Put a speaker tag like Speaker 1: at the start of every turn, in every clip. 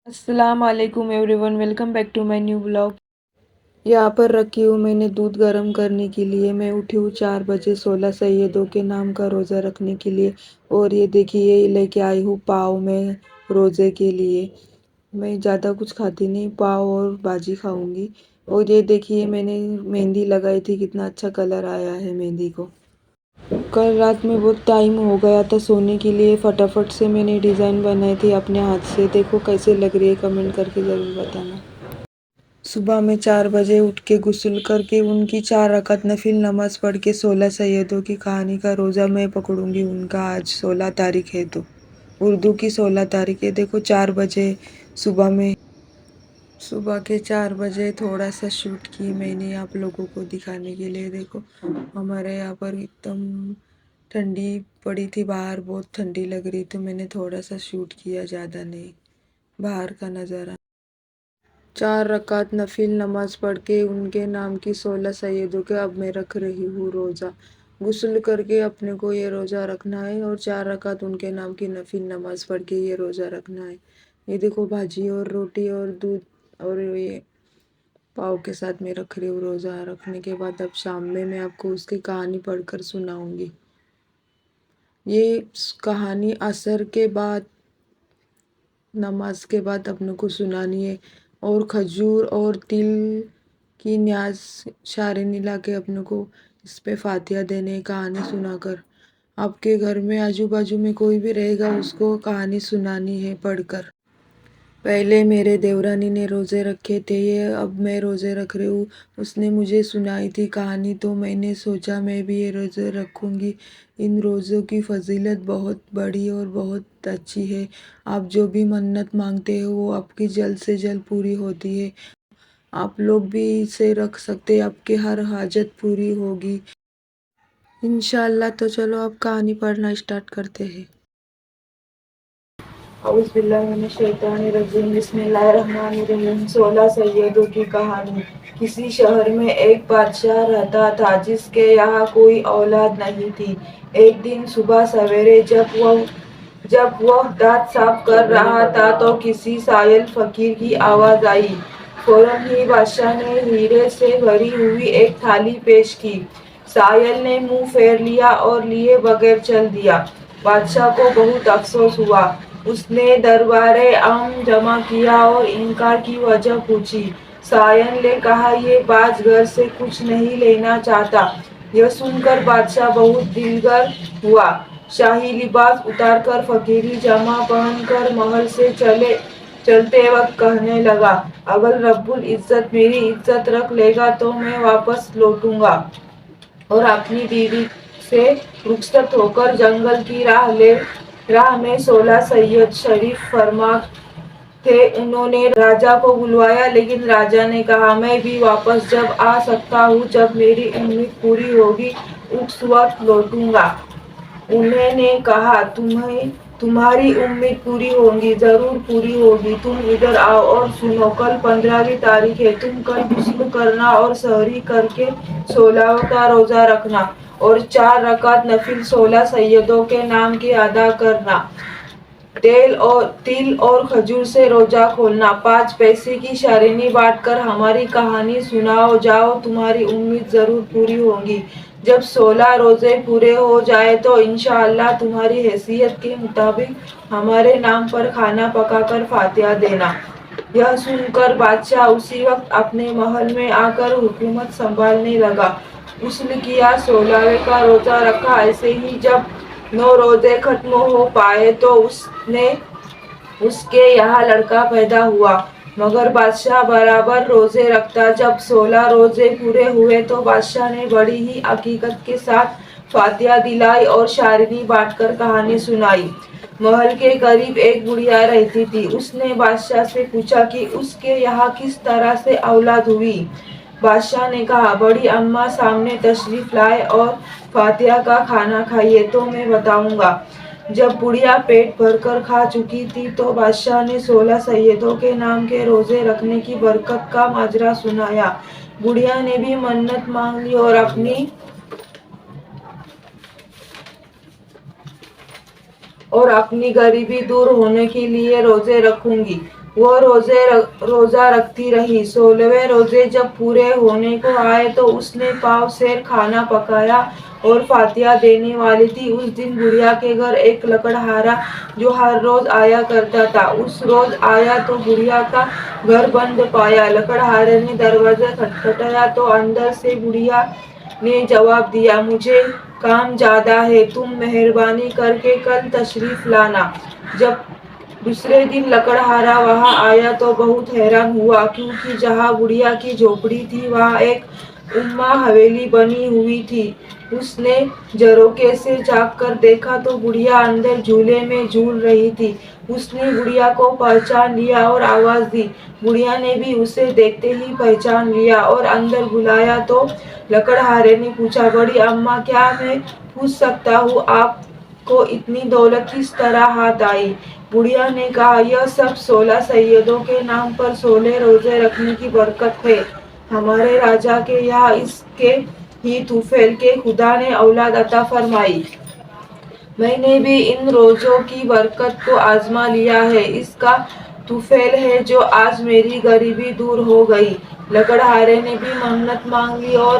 Speaker 1: السلام علیکم everyone, welcome back to my new blog. یہاں پر رکھی ہوں میں نے دودھ گرم کرنے کے لیے۔ میں اٹھی ہوں 4 بجے 16 سیدوں کے نام کا روزہ رکھنے کے لیے، اور یہ دیکھیے یہ لے کے آئی ہوں پاؤ میں روزے کے لیے۔ میں زیادہ کچھ کھاتی نہیں، پاؤ اور بھاجی کھاؤں گی۔ اور یہ دیکھیے میں نے مہندی لگائی تھی، کتنا اچھا کلر آیا ہے مہندی کو۔ کل رات میں بہت ٹائم ہو گیا تھا سونے کے لیے، فٹافٹ سے میں نے ڈیزائن بنائی تھی اپنے ہاتھ سے۔ دیکھو کیسے لگ رہی ہے، کمنٹ کر کے ضرور بتانا۔ صبح میں 4 بجے اٹھ کے غسل کر کے ان کی 4 رکعت نفل نماز پڑھ کے 16 سیدوں کی کہانی کا روزہ میں پکڑوں گی ان کا۔ آج 16 تاریخ ہے، تو اردو کی 16 تاریخ ہے۔ دیکھو 4 بجے صبح کے 4 بجے تھوڑا سا شوٹ کی میں نے آپ لوگوں کو دکھانے کے لیے۔ دیکھو ہمارے یہاں پر ایک دم ٹھنڈی پڑی تھی، باہر بہت ٹھنڈی لگ رہی، تو میں نے تھوڑا سا شوٹ کیا، زیادہ نہیں، باہر کا نظارہ۔ 4 رکعت نفل نماز پڑھ کے ان کے نام کی 16 سیدوں کے اب میں رکھ رہی ہوں روزہ۔ غسل کر کے اپنے کو یہ روزہ رکھنا ہے، اور 4 رکعت ان کے نام کی نفل نماز پڑھ کے یہ روزہ رکھنا ہے۔ یہ دیکھو بھاجی اور روٹی اور دودھ اور یہ پاؤ کے ساتھ میں رکھ رہی ہوں روزہ۔ رکھنے کے بعد اب شام میں آپ کو اس کی کہانی پڑھ کر سناؤں گی۔ یہ کہانی عصر کے بعد، نماز کے بعد اپنے کو سنانی ہے، اور کھجور اور تل کی نیاز شارنی لا کے اپنے کو اس پہ فاتحہ دینے، کہانی سنا کر۔ آپ کے گھر میں آجو باجو میں کوئی بھی رہے گا، اس کو کہانی سنانی ہے پڑھ کر۔ پہلے میرے دیورانی نے روزے رکھے تھے، یہ اب میں روزے رکھ رہی ہوں۔ اس نے مجھے سنائی تھی کہانی، تو میں نے سوچا میں بھی یہ روزے رکھوں گی۔ ان روزوں کی فضیلت بہت بڑی اور بہت اچھی ہے۔ آپ جو بھی منت مانگتے ہو وہ آپ کی جلد سے جلد پوری ہوتی ہے۔ آپ لوگ بھی اسے رکھ سکتے، آپ کی ہر حاجت پوری ہوگی انشاءاللہ۔ تو چلو اب کہانی پڑھنا اسٹارٹ کرتے ہیں۔ اعوذ باللہ من الشیطان الرجیم، بسم اللہ الرحمن الرحیم۔ 16 سیدوں کی کہانی۔ کسی شہر میں ایک بادشاہ رہتا تھا جس کے یہاں کوئی اولاد نہیں تھی۔ ایک دن صبح سویرے جب وہ دانت صاف کر رہا تھا تو کسی سائل فقیر کی آواز آئی۔ فوراً ہی بادشاہ نے ہیرے سے بھری ہوئی ایک تھالی پیش کی۔ سائل نے منہ پھیر لیا اور لیے بغیر چل دیا۔ بادشاہ کو بہت افسوس ہوا۔ اس نے دربار عام جمع کیا اور انکار کی وجہ پوچھی۔ سائل نے کہا یہ باز گھر سے کچھ نہیں لینا چاہتا۔ یہ سن کر بادشاہ بہت دلگرم ہوا۔ شاہی لباس اتار کر فقیری جامہ پہن کر محل سے چلتے وقت کہنے لگا، اگر رب العزت میری عزت رکھ لے گا تو میں واپس لوٹوں گا اور اپنی بیوی سے رخصت ہو کر جنگل کی راہ میں 16 سید شریف فرما تھے۔ انہوں نے راجا کو بلوایا، لیکن راجا نے کہا میں بھی واپس جب آ سکتا ہوں جب میری امید پوری ہوگی، اس وقت لوٹوں گا۔ انہوں نے کہا تمہاری امید پوری ہوگی، ضرور پوری ہوگی۔ تم ادھر آؤ اور سنو، کل 15ویں تاریخ ہے۔ تم کل غسل کرنا اور سحری کر کے 16 کا روزہ رکھنا، اور 4 رکعت نفل 16 سیدوں کے نام کے ادا کرنا۔ تل اور کھجور سے روزہ کھولنا۔ 5 پیسے کی شرینی بانٹ کر ہماری کہانی سناؤ جاؤ، تمہاری امید ضرور پوری ہوگی۔ جب 16 روزے پورے ہو جائے تو انشاءاللہ تمہاری حیثیت کے مطابق ہمارے نام پر کھانا پکا کر فاتحہ دینا۔ یہ سن کر بادشاہ اسی وقت اپنے محل میں آ کر حکومت سنبھالنے لگا۔ غسل کیا، 16ویں کا روزہ رکھا۔ ایسے ہی جب 9 روزے ختم ہو پائے تو اس کے یہاں لڑکا پیدا ہوا، مگر بادشاہ برابر روزے رکھتا۔ جب 16 روزے پورے ہوئے تو بادشاہ نے بڑی ہی عقیدت کے ساتھ فاتحہ دلائی اور شرینی بانٹ کر کہانی سنائی۔ محل کے قریب ایک بڑھیا رہتی تھی۔ اس نے بادشاہ سے پوچھا کہ اس کے یہاں کس طرح سے اولاد ہوئی۔ بادشاہ نے کہا، بڑی اماں سامنے تشریف لائے اور فاتحہ کا کھانا کھائیے تو میں بتاؤں گا۔ جب بڑھیا پیٹ بھر کر کھا چکی تھی تو بادشاہ نے 16 سیدوں کے نام کے روزے رکھنے کی برکت کا ماجرا سنایا۔ بڑھیا نے بھی منت مانگ لی اور اپنی غریبی دور ہونے کے لیے روزے رکھوں گی۔ وہ روزہ رکھتی رہی۔ 16ویں روزے جب پورے ہونے کو آئے تو اس نے پاؤ سیر کھانا پکایا اور فاتحہ دینے والی تھی۔ اس دن بڑھیا کے گھر ایک لکڑہارا جو ہر روز آیا کرتا تھا، اس روز آیا تو بڑھیا کا گھر بند پایا۔ لکڑہارے نے دروازہ کھٹکھٹایا تو اندر سے بڑھیا نے جواب دیا، مجھے کام زیادہ ہے، تم مہربانی کر کے کل تشریف لانا۔ جب دوسرے دن لکڑہارا وہاں آیا تو بہت حیران ہوا، کیونکہ جہاں بڑھیا کی جھونپڑی تھی وہاں ایک عمدہ حویلی بنی ہوئی تھی۔ اس نے جھروکے سے جھانک کر دیکھا تو بڑھیا اندر جھولے میں جھول رہی تھی۔ اس نے بڑھیا کو پہچان لیا اور آواز دی۔ بڑھیا نے بھی اسے دیکھتے ہی پہچان لیا اور اندر بلایا تو لکڑہارے نے پوچھا، بڑی اماں، کیا میں پوچھ سکتا ہوں آپ کو اتنی دولت کس طرح ہاتھ آئی؟ بڑھیا نے کہا، یہ سب 16 سیدوں کے نام پر 16 روزے رکھنے کی برکت ہے۔ ہمارے راجا کے یہاں اس کے ہی طفیل کے خدا نے اولاد عطا فرمائی۔ میں نے بھی ان روزوں کی برکت کو آزما لیا ہے۔ اس کا طفیل ہے جو آج میری غریبی دور ہو گئی۔ لکڑہارے نے بھی منت مانگ لی اور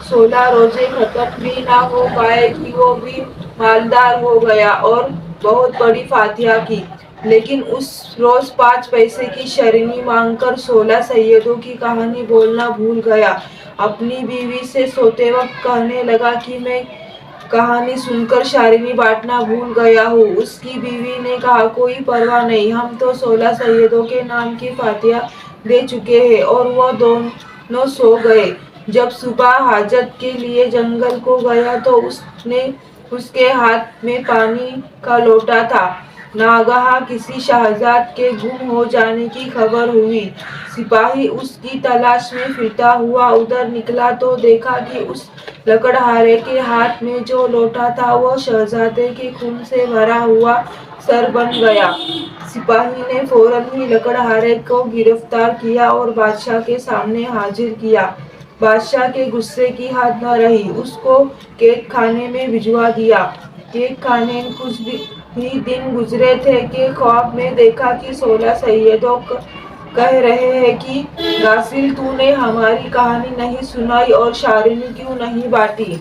Speaker 1: 16 روزے ختم بھی نہ ہو پائے کہ وہ بھی مالدار ہو گیا اور بہت بڑی فاتحہ کی۔ لیکن اس روز 5 پیسے کی شرینی مانگ کر 16 سیدوں کی کہانی بولنا بھول گیا۔ اپنی بیوی سے سوتے وقت کہنے لگا کہ میں کہانی سن کر شرینی بانٹنا بھول گیا ہوں۔ اس کی بیوی نے کہا، کوئی پرواہ نہیں، ہم تو 16 سیدوں کے نام کی فاتحہ دے چکے ہیں۔ اور وہ دونوں سو گئے۔ جب صبح حاجت کے لیے جنگل کو گیا تو اس کے ہاتھ میں پانی کا لوٹا تھا۔ ناگہاں کسی شہزاد کے گم ہو جانے کی خبر ہوئی۔ سپاہی اس کی تلاش میں پھرتا ہوا ادھر نکلا تو دیکھا کہ اس لکڑہارے کے ہاتھ میں جو لوٹا تھا وہ شہزادے کے خون سے بھرا ہوا سر بن گیا۔ سپاہی نے فوراً ہی لکڑہارے کو گرفتار کیا اور بادشاہ کے سامنے حاضر کیا۔ بادشاہ کے غصے کی حد نہ رہی، اس کو قید خانے میں بھجوا دیا۔ قید خانے میں کچھ ہی دن گزرے تھے کہ خواب میں دیکھا کہ 16 سیدوں کہہ رہے ہیں کہ غافل، تو نے ہماری کہانی نہیں سنائی اور شرینی کیوں نہیں بانٹی؟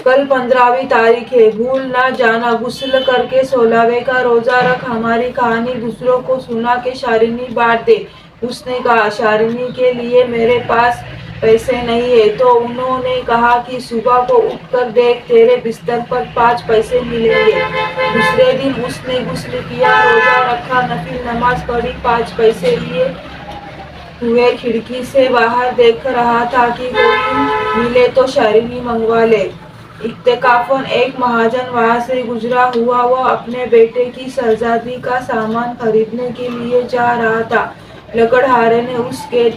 Speaker 1: کل 15ویں تاریخ ہے، بھول نہ جانا، غسل کر کے 16ویں کا روزہ رکھ، ہماری کہانی دوسروں کو سنا کے شرینی بانٹ دے۔ اس نے کہا، شرینی کے لیے میرے پاس پیسے نہیں ہیں۔ تو انہوں نے کہا کہ صبح کو اٹھ کر دیکھ، تیرے بستر پر 5 پیسے ملیں گے۔ دوسرے دن اس نے غسل کیا، روزہ رکھا، نفل نماز پڑھی، 5 پیسے لیے ہوئے کھڑکی سے باہر دیکھ رہا تھا کہ کوئی ملے تو شرینی منگوا لے۔ اتفاقاً ایک مہاجن وہاں سے گزرا ہوا، وہ اپنے بیٹے کی شہزادی کا سامان خریدنے کے لیے جا رہا تھا۔ لکڑہارے نے اس سے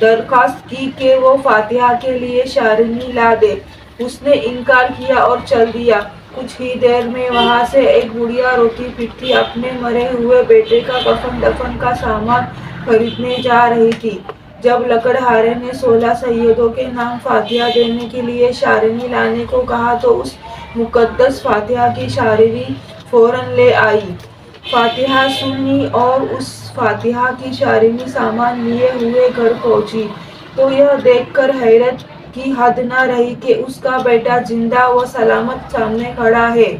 Speaker 1: درخواست کی کہ وہ فاتحہ کے لیے شرینی لا دے۔ اس نے انکار کیا اور چل دیا۔ کچھ ہی دیر میں وہاں سے ایک بڑھیا روتی پیٹتی اپنے مرے ہوئے بیٹے کا کفن دفن کا سامان خریدنے جا رہی تھی۔ جب لکڑہارے نے 16 سیدوں کے نام فاتحہ دینے کے لیے شرینی لانے کو کہا تو اس مقدس فاتحہ کی شرینی فوراً لے آئی۔ فاتحہ سنی اور اس فاتحہ کی شرینی سامان لیے ہوئے گھر پہنچی تو یہ دیکھ کر حیرت کی حد نہ رہی کہ اس کا بیٹا زندہ و سلامت سامنے کھڑا ہے۔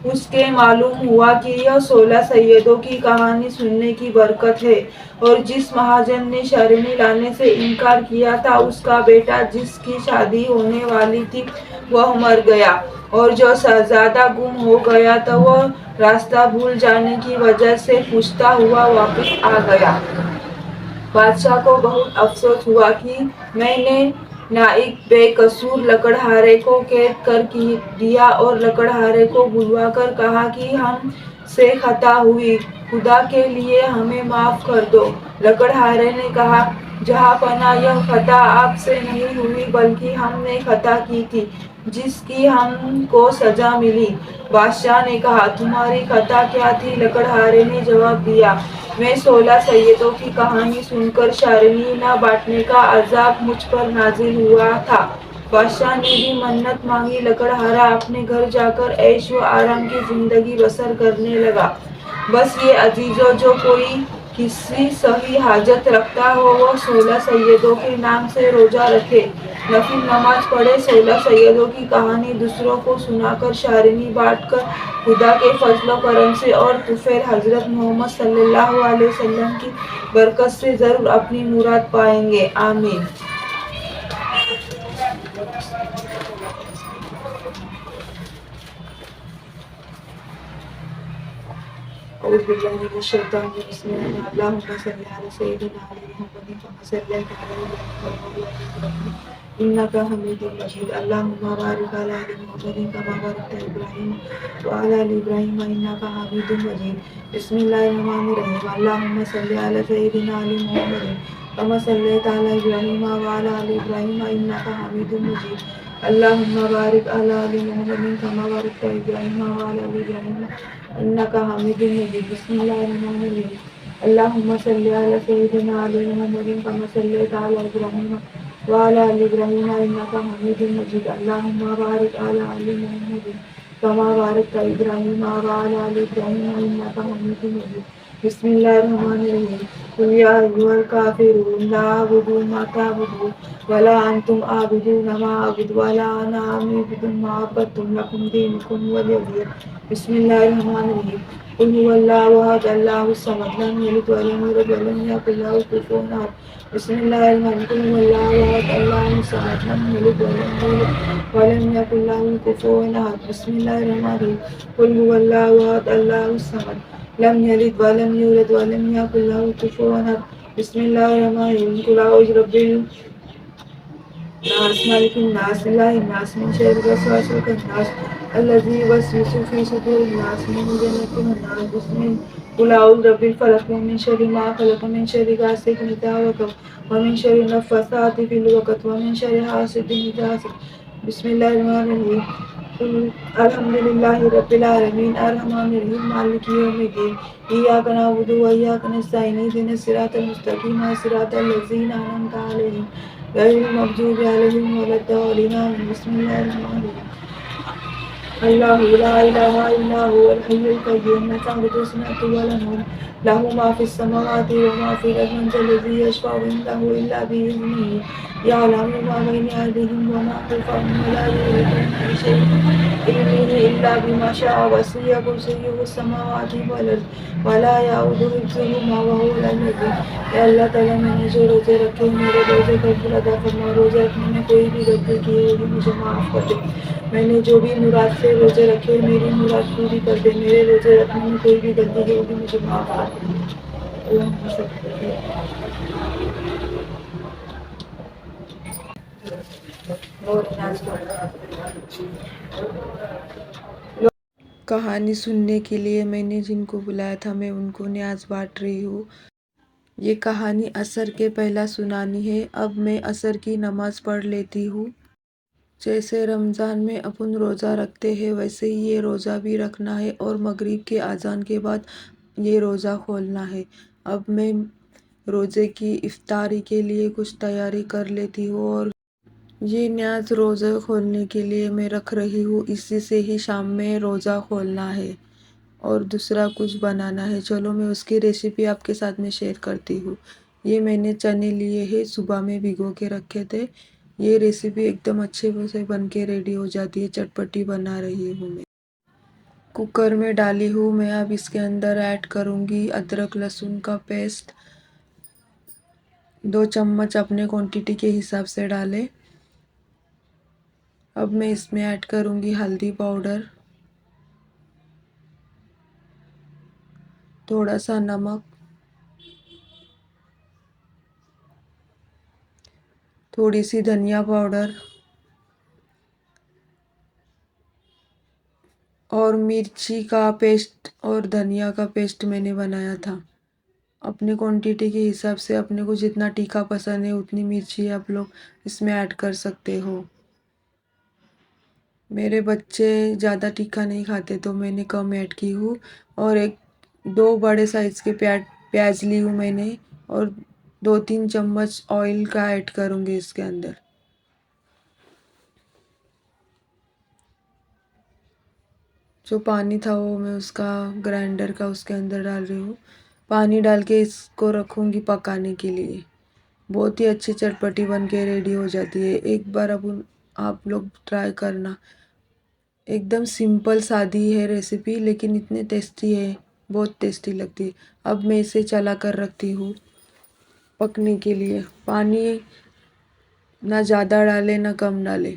Speaker 1: اس کے معلوم ہوا کہ یہ 16 سیدوں کی کہانی سننے کی برکت ہے، اور جس مہاجن نے شرینی لانے سے انکار کیا تھا اس کا بیٹا جس کی شادی ہونے والی تھی وہ مر گیا، اور جو شہزادہ گم ہو گیا تھا وہ راستہ بھول جانے کی وجہ سے پوچھتا ہوا واپس آ گیا۔ بادشاہ کو بہت افسوس ہوا کہ میں نے ناحق بے قصور لکڑہارے کو قید کر دیا، اور لکڑہارے کو بلوا کر کہا کہ ہم سے خطا ہوئی، خدا کے لیے ہمیں معاف کر دو۔ لکڑہارے نے کہا، جہاں پناہ، یہ خطا آپ سے نہیں ہوئی بلکہ ہم نے خطا کی تھی جس کی ہم کو سزا ملی۔ بادشاہ نے کہا، تمہاری خطا کیا تھی؟ لکڑہارے نے جواب دیا، میں 16 سیدوں کی کہانی سن کر شرینی نہ بانٹنے کا عذاب مجھ پر نازل ہوا تھا۔ بادشاہ نے بھی منت مانگی۔ لکڑہارا اپنے گھر جا کر عیش و آرام کی زندگی بسر کرنے لگا۔ بس یہ عزیزو، جو کوئی کسی صحیح حاجت رکھتا ہو وہ 16 سیدوں کے نام سے روزہ رکھے، نفل نماز پڑھے، 16 سیدوں کی کہانی دوسروں کو سنا کر شیرینی بانٹ کر خدا کے فضل و کرم سے اور طفیل حضرت محمد صلی اللہ علیہ وسلم کی برکت سے ضرور اپنی مراد پائیں گے، آمین۔ اعوذ باللہ من الشیطان الرجیم، اللہم صل علی سیدنا محمد کما صلیت علی ابراہیم انک حمید مجید، اللہم بارک علی محمد کما بارکت علی ابراہیم وعلی آل ابراہیم انک حمید مجید۔ بسم اللہ الرحمن الرحیم، اللہم صل علی سیدنا محمد کما صلیت علی ابراہیم وعلی آل ابراہیم انک حمید مجید، اللہم بارک علی محمد کما بارکت علی ابراہیم وعلی آل ابراہیم انک حمید مجید۔ بسم اللہ الرحمن الرحیم، اللہم صل علی سیدنا محمد کما صلیت علی ابراہیم وعلی آل ابراہیم انک حمید مجید، اللہم بارک علی محمد کما بارکت علی ابراہیم وعلی آل ابراہیم انک حمید مجید۔ بسم اللہ الرحمن الرحیم، قل یا ایھا الکافرون لا اعبد ما تعبدون ولا انتم عابدون ما اعبد ولا انا عابد ما عبدتم لکم دینکم ولی دین۔ بسم اللہ الرحمن الرحیم، قل هو اللہ احد اللہ الصمد لم یلد ولم یولد ولم یکن لہ کفوا احد۔ بسم اللہ الرحمن الرحیم، قل هو اللہ احد اللہ الصمد لم یلد ولم یولد ولم یکن لہ کفوا احد۔ بسم اللہ الرحمن الرحیم، قل هو اللہ احد اللہ الصمد لم یلد ولم یولد ولم یکن لہ کفوا احد۔ بسم اللہ الرحمن الرحیم، قل اعوذ برب الناس ملک الناس الہ الناس من شر الوسواس الخناس الذی یوسوس فی صدور الناس من الجنۃ والناس۔ بسم اللہ، قل اعوذ برب الفلق من شر ما خلق من شر غاسق اذا وقب ومن شر النفاثات فی العقد ومن شر حاسد اذا حسد۔ بسم اللہ الرحمن الرحیم، قل الحمد للہ رب العالمین الرحمن الرحیم مالک یوم الدین ایاک نعبد و ایاک نستعین اہدنا الصراط المستقیم صراط الذین انعمت علیہم غیر المغضوب علیہم ولا الضالین آمین۔ بسم اللہ الرحمن الرحیم، اللہ لا الہ الا هو الحی القیوم لا تأخذہ سنۃ ولا نوم لہ ما فی السماوات وما فی الارض من ذا الذی یشفع عنده الا بإذنہ یعلم ما بین ایدیہم وما خلفہم ولا یحیطون بشیء من علمہ الا بما شاء وسع کرسیہ السماوات والارض ولا یئودہ حفظہما وہو العلی العظیم۔ اے اللہ تعالیٰ، میں نے جو روزے رکھے میرے روزے کا پھل ادا فرما، روزے رکھنے میں کوئی بھی غلطی کی ہوگی مجھے معاف کر دے، میں نے جو بھی مراد سے روزے رکھے میری مراد پوری کر دے، میرے روزے رکھنے میں کوئی بھی غلطی کی ہوگی مجھے معاف کر دے۔ اللہم صل علی کہانی سننے کے لیے میں نے جن کو بلایا تھا میں ان کو نیاز بانٹ رہی ہوں۔ یہ کہانی عصر کے پہلا سنانی ہے۔ اب میں عصر کی نماز پڑھ لیتی ہوں۔ جیسے رمضان میں اپن روزہ رکھتے ہیں ویسے ہی یہ روزہ بھی رکھنا ہے اور مغرب کے اذان کے بعد یہ روزہ کھولنا ہے۔ اب میں روزے کی افطاری کے لیے کچھ تیاری کر لیتی ہوں اور یہ نیاز روزہ کھولنے کے لیے میں رکھ رہی ہوں، اسی سے ہی شام میں روزہ کھولنا ہے اور دوسرا کچھ بنانا ہے۔ چلو میں اس کی ریسیپی آپ کے ساتھ میں شیئر کرتی ہوں۔ یہ میں نے چنے لیے ہیں، صبح میں بھگو کے رکھے تھے۔ یہ ریسیپی ایک دم اچھے سے بن کے ریڈی ہو جاتی ہے، چٹپٹی بنا رہی ہوں میں۔ کوکر میں ڈالی ہوں میں، اب اس کے اندر ایڈ کروں گی ادرک لہسن کا پیسٹ، 2 چمچ اپنے کوانٹیٹی کے حساب سے ڈالے۔ اب میں اس میں ایڈ کروں گی ہلدی پاؤڈر، تھوڑا سا نمک، تھوڑی سی دھنیا پاؤڈر اور مرچی کا پیسٹ اور دھنیا کا پیسٹ میں نے بنایا تھا۔ اپنے کوانٹیٹی کے حساب سے اپنے کو جتنا تیکھا پسند ہے اتنی مرچی آپ لوگ اس میں ایڈ کر سکتے ہو۔ میرے بچے زیادہ تیکھا نہیں کھاتے تو میں نے کم ایڈ کی ہوں، اور 2 بڑے سائز کے پیاز لی ہوں میں نے، اور 2-3 چمچ آئل کا ایڈ کروں گی اس کے اندر۔ جو پانی تھا وہ میں اس کا گرائنڈر کا اس کے اندر ڈال رہی ہوں. پانی ڈال کے اس کو رکھوں گی پکانے کے لیے. بہت ہی اچھی چٹپٹی بن کے ریڈی ہو جاتی ہے. ایک بار اب آپ لوگ ٹرائی کرنا. ایک دم سمپل سادی ہے ریسیپی لیکن اتنی ٹیسٹی ہے، بہت ٹیسٹی لگتی ہے. اب میں اسے چلا کر رکھتی ہوں پکنے کے لیے. پانی نہ زیادہ ڈالے نہ کم ڈالے.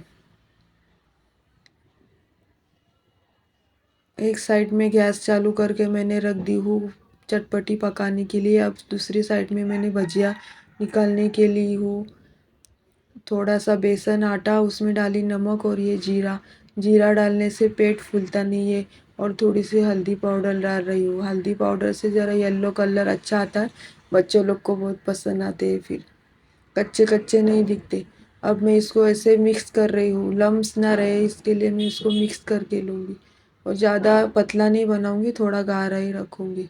Speaker 1: ایک سائڈ میں گیس چالو کر کے میں نے رکھ دی ہوں چٹپٹی پکانے کے لیے. اب دوسری سائڈ میں نے بھجیا نکالنے کے لی ہوں. تھوڑا سا بیسن آٹا اس میں ڈالی، نمک اور یہ جیرا ڈالنے سے پیٹ پھولتا نہیں ہے. اور تھوڑی سی ہلدی پاؤڈر ڈال رہی ہوں. ہلدی پاؤڈر سے ذرا یلو کلر اچھا آتا ہے، بچوں لوگ کو بہت پسند آتے ہیں، پھر کچے کچے نہیں دکھتے. اب میں اس کو ایسے مکس کر رہی ہوں، لمس نہ رہے اس کے لیے میں اس کو مکس کر کے لوں گی. اور زیادہ پتلا نہیں بناؤں گی، تھوڑا گاڑھا ہی رکھوں گی.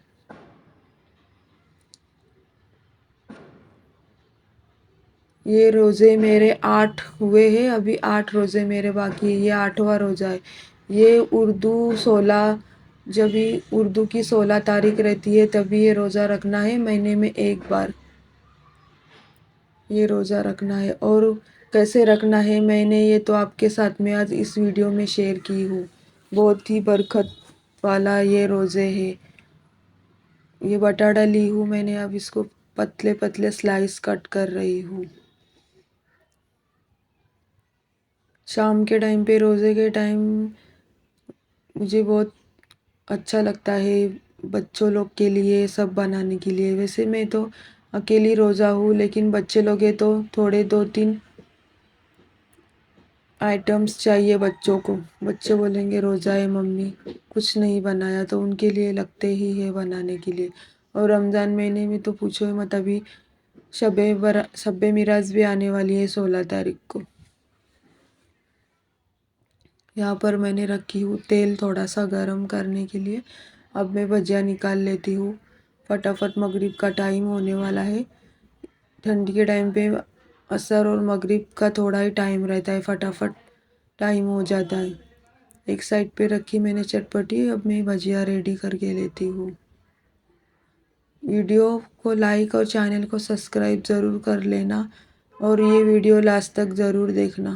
Speaker 1: یہ روزے میرے 8 ہوئے ہیں، ابھی 8 روزے میرے باقی ہے. یہ 8واں روزہ ہے. یہ جب اردو کی 16 تاریخ رہتی ہے تبھی یہ روزہ رکھنا ہے، مہینے میں ایک بار یہ روزہ رکھنا ہے. اور کیسے رکھنا ہے میں نے یہ تو آپ کے ساتھ میں آج اس ویڈیو میں شیئر کی ہوں. بہت ہی برکت والا یہ روزے ہے. یہ بٹاٹا لی ہوں میں نے، اب اس کو پتلے پتلے سلائس کٹ کر رہی ہوں. شام کے ٹائم پہ، روزے کے ٹائم مجھے بہت اچھا لگتا ہے بچوں لوگ کے لیے سب بنانے کے لیے. ویسے میں تو اکیلی روزہ ہوں، لیکن بچے لوگ ہیں تو تھوڑے 2-3 آئٹمس چاہیے بچوں کو. بچے بولیں گے روزہ ہے ممی کچھ نہیں بنایا، تو ان کے لیے لگتے ہی ہے بنانے کے لیے. اور رمضان مہینے میں تو پوچھو ہی مت، ابھی شب معراج بھی آنے والی ہے 16 تاریخ کو. یہاں پر میں نے رکھی ہوں تیل تھوڑا سا گرم کرنے کے لیے. اب میں بھجیا نکال لیتی ہوں. فٹافٹ مغرب کا ٹائم ہونے والا ہے. ٹھنڈی کے ٹائم پہ عصر اور مغرب کا تھوڑا ہی ٹائم رہتا ہے، فٹافٹ ٹائم ہو جاتا ہے. ایک سائڈ پہ رکھی میں نے چٹپٹی. اب میں بھجیا ریڈی کر کے لیتی ہوں. ویڈیو کو لائک اور چینل کو سبسکرائب ضرور کر لینا، اور یہ ویڈیو لاسٹ تک ضرور دیکھنا.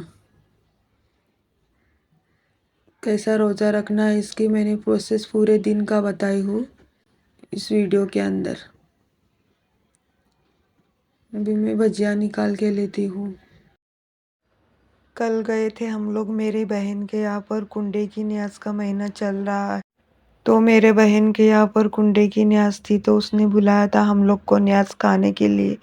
Speaker 1: کیسا روزہ رکھنا ہے اس کی میں نے پروسیس پورے دن کا بتائی ہوں اس ویڈیو کے اندر. ابھی میں بھجیا نکال کے لیتی ہوں. کل گئے تھے ہم لوگ میری بہن کے یہاں پر. کنڈے کی نیاز کا مہینہ چل رہا ہے، تو میرے بہن کے یہاں پر کنڈے کی نیاز تھی، تو اس نے بلایا تھا ہم لوگ کو نیاز کھانے کے لیے.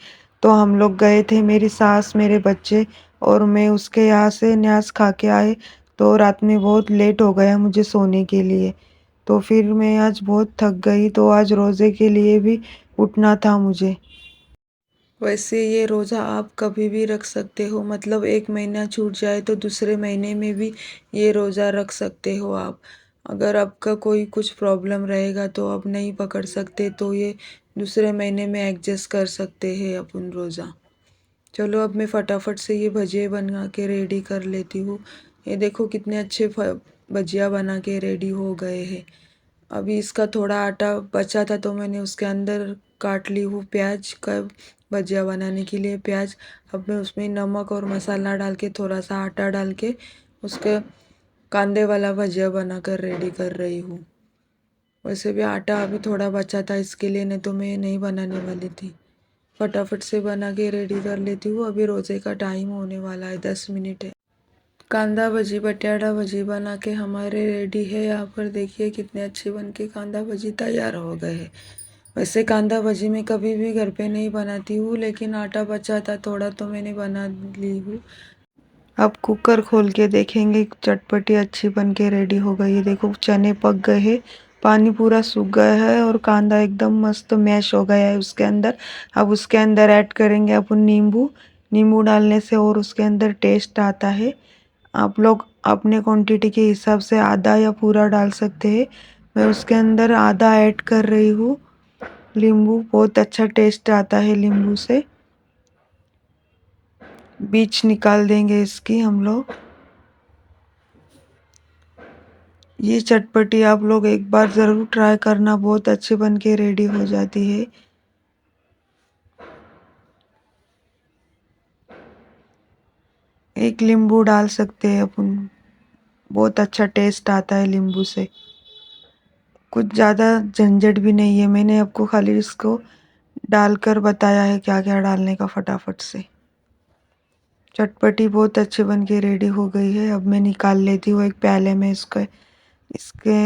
Speaker 1: تو ہم لوگ گئے تھے، میری ساس، میرے بچے اور میں. اس کے یہاں سے نیاز کھا کے آئے. تو رات میں بہت لیٹ ہو گیا مجھے سونے کے لیے، تو پھر میں آج بہت تھک گئی. تو آج روزے کے لیے بھی اٹھنا تھا مجھے. ویسے یہ روزہ آپ کبھی بھی رکھ سکتے ہو، مطلب ایک مہینہ چھوٹ جائے تو دوسرے مہینے میں بھی یہ روزہ رکھ سکتے ہو آپ. اگر آپ کا کوئی کچھ پرابلم رہے گا تو آپ نہیں پکڑ سکتے تو یہ دوسرے مہینے میں ایڈجسٹ کر سکتے ہیں اپن روزہ. چلو اب میں فٹافٹ سے یہ بھجے بنا کے ریڈی کر لیتی ہوں. یہ دیکھو کتنے اچھے بھجیا بنا کے ریڈی ہو گئے ہیں. ابھی اس کا تھوڑا آٹا بچا تھا تو میں نے اس کے اندر کاٹ لی ہوں پیاز کا بھجیا بنانے کے لیے پیاز. اب میں اس میں نمک اور مسالہ ڈال کے تھوڑا سا آٹا ڈال کے اس کے کاندے والا بھجیا بنا کر ریڈی کر رہی ہوں. ویسے بھی آٹا ابھی تھوڑا بچا تھا اس کے لیے، نہیں تو میں نہیں بنانے والی تھی. فٹافٹ سے بنا کے ریڈی کر لیتی ہوں. ابھی روزے کا ٹائم ہونے والا ہے، 10 منٹ ہے. کاندا بھجی بٹاٹا بھجی بنا کے ہمارے ریڈی ہے. یہاں پر دیکھیے کتنے اچھے بن کے کاندا بھجی تیار ہو گئے ہیں. ویسے کاندا بھجی میں کبھی بھی گھر پہ نہیں بناتی ہوں، لیکن آٹا بچا تھا تھوڑا تو میں نے بنا لی ہوں. اب کوکر کھول کے دیکھیں گے. چٹپٹی اچھی بن کے ریڈی ہو گئی ہے. دیکھو چنے پک گئے ہیں، پانی پورا سوکھ گیا ہے اور کاندا ایک دم مست میش ہو گیا ہے اس کے اندر. اب اس کے اندر ایڈ کریں گے اپن نیمبو ڈالنے سے اور اس کے اندر ٹیسٹ آتا ہے. آپ لوگ اپنے کوانٹیٹی کے حساب سے آدھا یا پورا ڈال سکتے ہیں. میں اس کے اندر آدھا ایڈ کر رہی ہوں. لیمبو بہت اچھا ٹیسٹ آتا ہے لیمبو سے. بیج نکال دیں گے اس کی ہم لوگ. یہ چٹپٹی آپ لوگ ایک بار ضرور ٹرائی کرنا، بہت اچھے بن کے ریڈی ہو جاتی ہے۔ ایک لیمبو ڈال سکتے ہیں اپن، بہت اچھا ٹیسٹ آتا ہے لیمبو سے۔ کچھ زیادہ جھنجھٹ بھی نہیں ہے، میں نے آپ کو خالی اس کو ڈال کر بتایا ہے کیا کیا ڈالنے کا فٹافٹ سے۔ چٹپٹی بہت اچھے بن کے ریڈی ہو گئی ہے۔ اب میں نکال لیتی ہوں ایک پیالے میں اس کے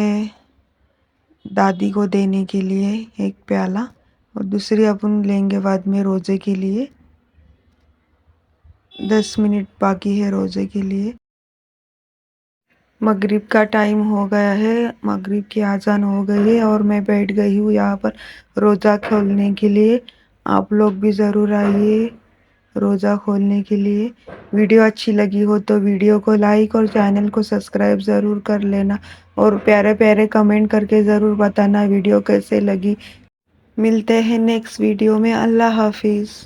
Speaker 1: دادی کو دینے کے لیے ایک پیالہ، اور دوسری اپن لیں گے بعد میں روزے کے لیے۔ 10 منٹ باقی ہے روزے کے لیے۔ مغرب کا ٹائم ہو گیا ہے، مغرب کی اذان ہو گئی ہے، اور میں بیٹھ گئی ہوں یہاں پر روزہ کھولنے کے لیے۔ آپ لوگ بھی ضرور آئیے روزہ کھولنے کے لیے۔ ویڈیو اچھی لگی ہو تو ویڈیو کو لائک اور چینل کو سبسکرائب ضرور کر لینا، اور پیارے پیارے کمنٹ کر کے ضرور بتانا ویڈیو کیسے لگی۔ ملتے ہیں نیکسٹ ویڈیو میں۔ اللہ حافظ۔